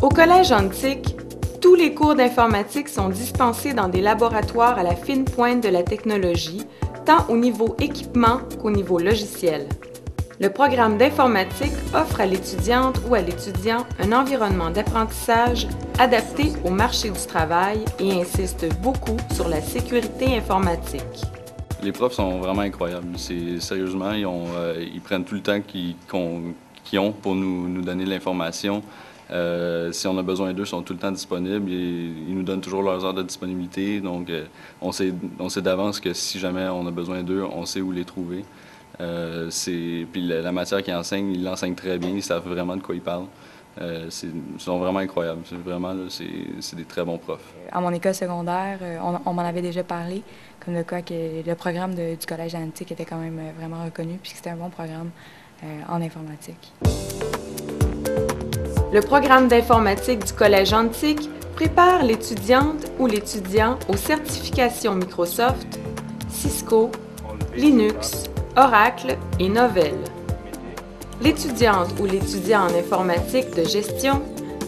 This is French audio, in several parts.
Au Collège Antique, tous les cours d'informatique sont dispensés dans des laboratoires à la fine pointe de la technologie, tant au niveau équipement qu'au niveau logiciel. Le programme d'informatique offre à l'étudiante ou à l'étudiant un environnement d'apprentissage adapté au marché du travail et insiste beaucoup sur la sécurité informatique. Les profs sont vraiment incroyables. Sérieusement, ils prennent tout le temps qu'ils ont pour nous donner de l'information. Si on a besoin d'eux, ils sont tout le temps disponibles et ils nous donnent toujours leurs heures de disponibilité. Donc, on sait d'avance que si jamais on a besoin d'eux, on sait où les trouver. Puis la matière qu'ils enseignent, ils l'enseignent très bien, ils savent vraiment de quoi ils parlent. Ils sont vraiment incroyables. C'est des très bons profs. À mon école secondaire, on m'en avait déjà parlé, comme le cas que le programme du Collège Antique était quand même vraiment reconnu, puis que c'était un bon programme en informatique. Le programme d'informatique du Collège Antique prépare l'étudiante ou l'étudiant aux certifications Microsoft, Cisco, Linux, Oracle et Novell. L'étudiante ou l'étudiant en informatique de gestion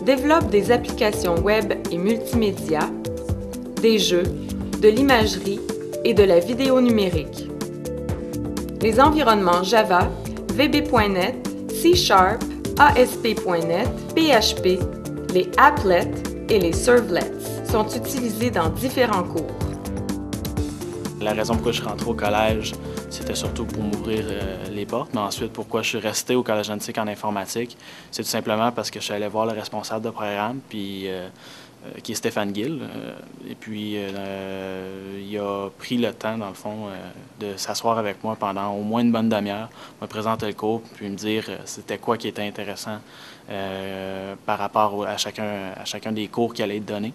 développe des applications web et multimédia, des jeux, de l'imagerie et de la vidéo numérique. Les environnements Java, VB.NET, C#, ASP.NET, PHP, les applets et les servlets sont utilisés dans différents cours. La raison pourquoi je suis rentré au collège, c'était surtout pour m'ouvrir les portes, mais ensuite pourquoi je suis resté au Collège Antique en informatique, c'est tout simplement parce que je suis allé voir le responsable de programme, puis, qui est Stéphane Gill, et puis il a pris le temps, dans le fond, de s'asseoir avec moi pendant au moins une bonne demi-heure, me présenter le cours, puis me dire c'était quoi qui était intéressant par rapport à chacun des cours qui allaient être donnés.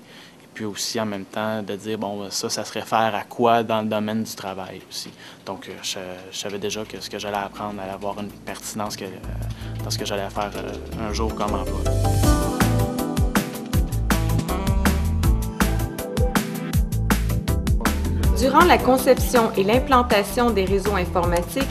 Puis aussi en même temps de dire, bon, ça se réfère à quoi dans le domaine du travail aussi. Donc, je savais déjà que ce que j'allais apprendre allait avoir une pertinence dans ce que j'allais faire un jour comme emploi. Durant la conception et l'implantation des réseaux informatiques,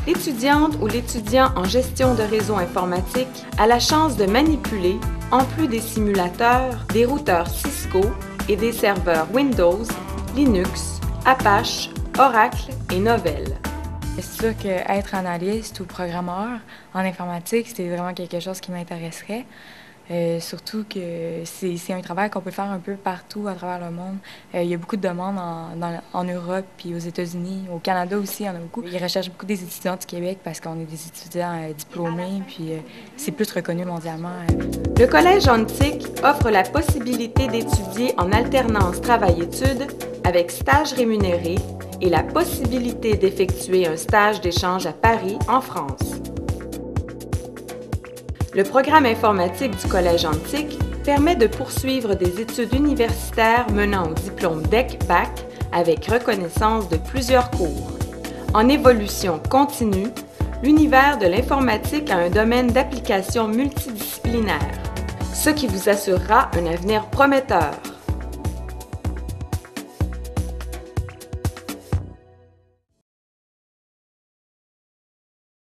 l'étudiante ou l'étudiant en gestion de réseaux informatiques a la chance de manipuler, en plus des simulateurs, des routeurs Cisco et des serveurs Windows, Linux, Apache, Oracle et Novell. C'est sûr qu'être analyste ou programmeur en informatique, c'est vraiment quelque chose qui m'intéresserait. Surtout que c'est un travail qu'on peut faire un peu partout à travers le monde. Il y a beaucoup de demandes en Europe puis aux États-Unis. Au Canada aussi, il y en a beaucoup. Ils recherchent beaucoup des étudiants du Québec parce qu'on est des étudiants diplômés, puis c'est plus reconnu mondialement. Le Collège Antique offre la possibilité d'étudier en alternance travail-études avec stage rémunéré et la possibilité d'effectuer un stage d'échange à Paris, en France. Le programme informatique du Collège Antique permet de poursuivre des études universitaires menant au diplôme DEC-BAC avec reconnaissance de plusieurs cours. En évolution continue, l'univers de l'informatique a un domaine d'application multidisciplinaire, ce qui vous assurera un avenir prometteur.